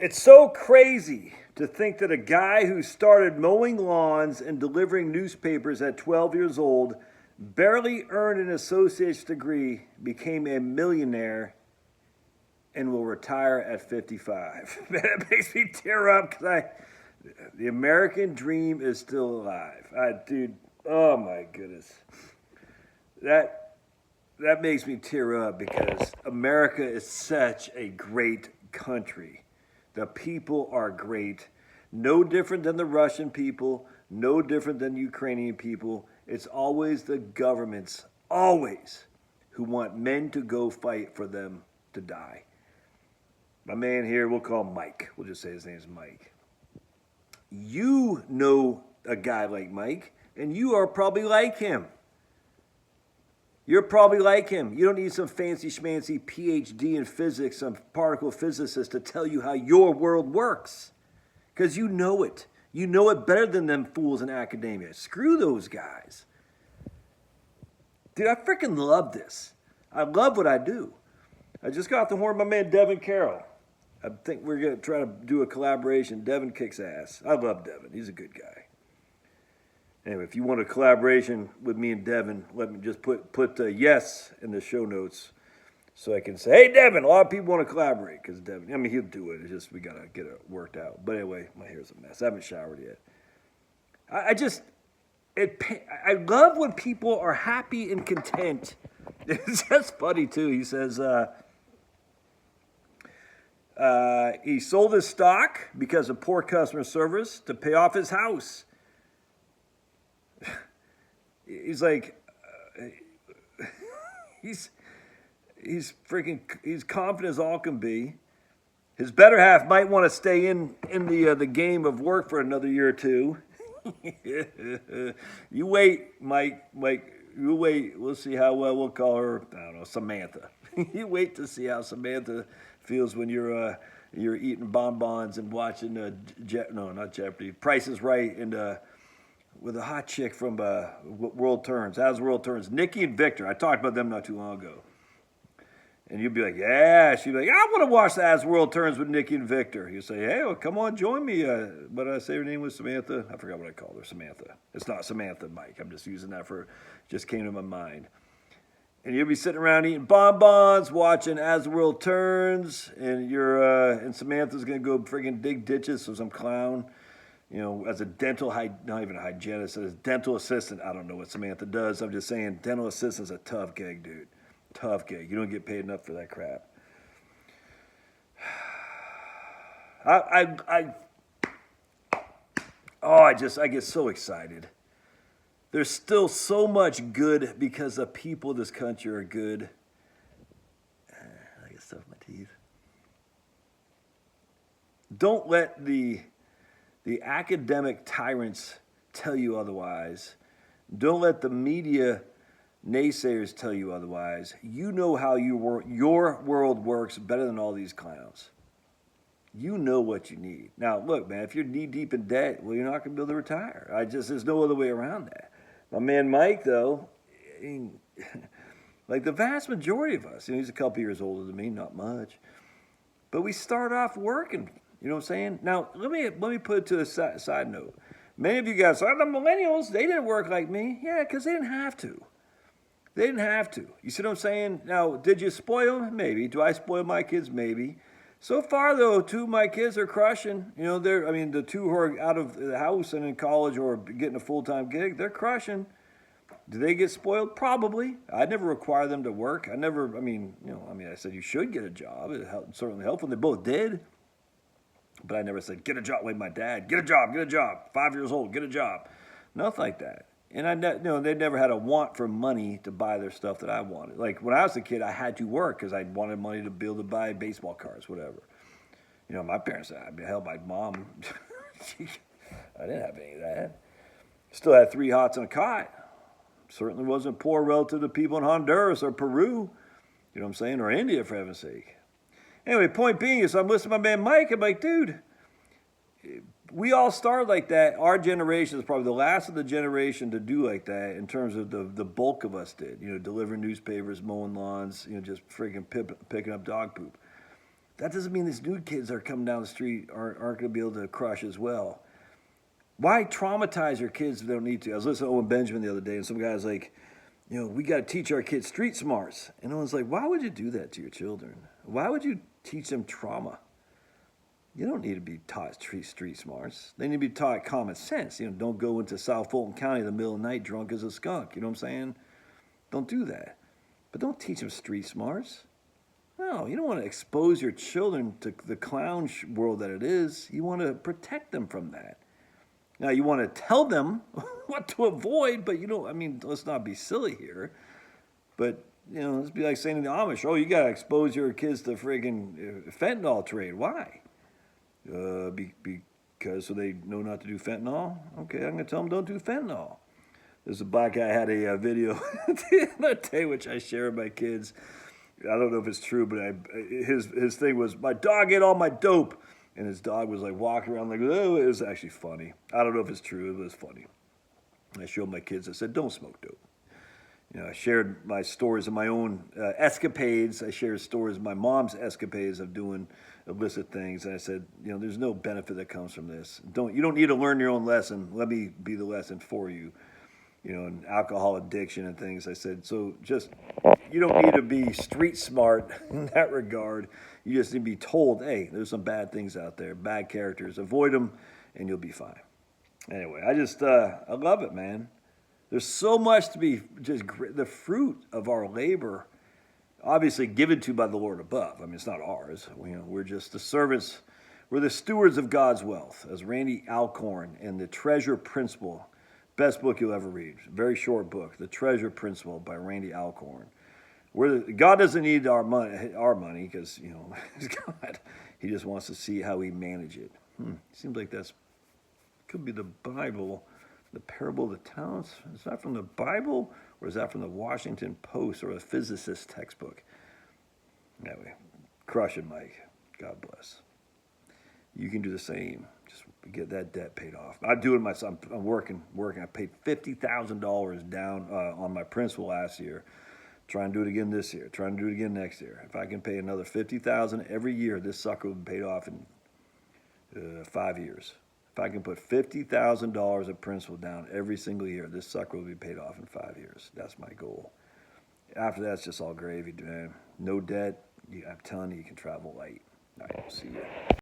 It's so crazy to think that a guy who started mowing lawns and delivering newspapers at 12 years old, barely earned an associate's degree, became a millionaire, and will retire at 55. Man, it makes me tear up because the American dream is still alive. Dude, oh my goodness. That, that makes me tear up because America is such a great country. The people are great. No different than the Russian people, no different than Ukrainian people. It's always the governments, always, who want men to go fight for them to die. My man here, we'll call him Mike. We'll just say his name is Mike. You know a guy like Mike, and you are probably like him. You're probably like him. You don't need some fancy schmancy PhD in physics, some particle physicist to tell you how your world works. Because you know it. You know it better than them fools in academia. Screw those guys. Dude, I freaking love this. I love what I do. I just got off the horn with my man Devin Carroll. I think we're going to try to do a collaboration. Devin kicks ass. I love Devin. He's a good guy. Anyway, if you want a collaboration with me and Devin, let me just put yes in the show notes so I can say, hey, Devin, a lot of people want to collaborate because Devin, I mean, he'll do it. It's just we got to get it worked out. But anyway, my hair's a mess. I haven't showered yet. I love when people are happy and content. It's just funny, too. He says he sold his stock because of poor customer service to pay off his house. He's like, he's confident as all can be. His better half might want to stay in the game of work for another year or two. You wait, Mike. You wait. We'll see how well we'll call her. I don't know, Samantha. You wait to see how Samantha feels when you're eating bonbons and watching not Jeopardy, Price is Right, and with a hot chick from World Turns. As World Turns, Nikki and Victor. I talked about them not too long ago. And you'd be like, yeah. She'd be like, I want to watch the As World Turns with Nikki and Victor. You say, hey, well, come on, join me. But I say her name was Samantha. I forgot what I called her, Samantha. It's not Samantha, Mike. I'm just using that just came to my mind. And you'll be sitting around eating bonbons, watching As the World Turns, and and Samantha's gonna go friggin' dig ditches for some clown. As a not even a hygienist, as a dental assistant. I don't know what Samantha does. I'm just saying, dental assistant's a tough gig, dude. Tough gig. You don't get paid enough for that crap. I get so excited. There's still so much good because the people of this country are good. I get stuff in my teeth. Don't let the academic tyrants tell you otherwise. Don't let the media naysayers tell you otherwise. You know how your world works better than all these clowns. You know what you need. Now, look, man, if you're knee deep in debt, well, you're not going to be able to retire. There's no other way around that. My man Mike, though, like the vast majority of us, he's a couple years older than me, not much, but we start off working. You know what I'm saying? Now, let me put it to a side note. Many of you guys, the millennials, they didn't work like me. Yeah, because they didn't have to. They didn't have to. You see what I'm saying? Now, did you spoil them? Maybe. Do I spoil my kids? Maybe. So far, though, two of my kids are crushing. The two who are out of the house and in college or getting a full-time gig, they're crushing. Do they get spoiled? Probably. I never require them to work. I said you should get a job. It certainly helped when they both did. But I never said, get a job like my dad. Get a job. 5 years old, get a job. Nothing like that. And they never had a want for money to buy their stuff that I wanted. Like when I was a kid, I had to work because I wanted money to be able to buy baseball cards, whatever. My parents, my mom, I didn't have any of that. Still had 3 hots and a cot. Certainly wasn't poor relative to people in Honduras or Peru, you know what I'm saying, or India, for heaven's sake. Anyway, point being is I'm listening to my man Mike. I'm like, dude, we all started like that. Our generation is probably the last of the generation to do like that in terms of the bulk of us did. Delivering newspapers, mowing lawns, just freaking picking up dog poop. that doesn't mean these new kids that are coming down the street aren't going to be able to crush as well. Why traumatize your kids if they don't need to? I was listening to Owen Benjamin the other day, and some guy's like, we got to teach our kids street smarts. And Owen's like, why would you do that to your children? Why would you teach them trauma? You don't need to be taught street smarts. They need to be taught common sense. Don't go into South Fulton County in the middle of the night drunk as a skunk. You know what I'm saying? Don't do that. But don't teach them street smarts. No, you don't want to expose your children to the clown world that it is. You want to protect them from that. Now, you want to tell them what to avoid, but let's not be silly here. But, let's be like saying to the Amish, you got to expose your kids to friggin' fentanyl trade. Why? Because so they know not to do fentanyl? Okay, I'm going to tell them don't do fentanyl. There's a black guy had a video the other day, which I share with my kids. I don't know if it's true, but his thing was, my dog ate all my dope. And his dog was like walking around like, oh, it was actually funny. I don't know if it's true, it was funny. I showed my kids, I said, don't smoke dope. I shared my stories of my own escapades. I shared stories of my mom's escapades of doing illicit things. And I said, there's no benefit that comes from this. You don't need to learn your own lesson. Let me be the lesson for you. And alcohol addiction and things. I said, so you don't need to be street smart in that regard. You just need to be told, hey, there's some bad things out there, bad characters. Avoid them, and you'll be fine. Anyway, I love it, man. There's so much to be the fruit of our labor, obviously given to by the Lord above. It's not ours. We're just the servants. We're the stewards of God's wealth, as Randy Alcorn in The Treasure Principle. Best book you'll ever read. Very short book, The Treasure Principle by Randy Alcorn. God doesn't need our money because, he's God. He just wants to see how we manage it. Seems like could be the Bible, the parable of the talents. Is that from the Bible or is that from the Washington Post or a physicist textbook? Anyway, crush it, Mike. God bless. You can do the same. Just get that debt paid off. I'm doing myself. I'm working. I paid $50,000 down on my principal last year. Try and do it again this year. Try and do it again next year. If I can pay another $50,000 every year, this sucker will be paid off in 5 years. If I can put $50,000 of principal down every single year, this sucker will be paid off in 5 years. That's my goal. After that, it's just all gravy, man. No debt. I'm telling you, you can travel light. All right, see you.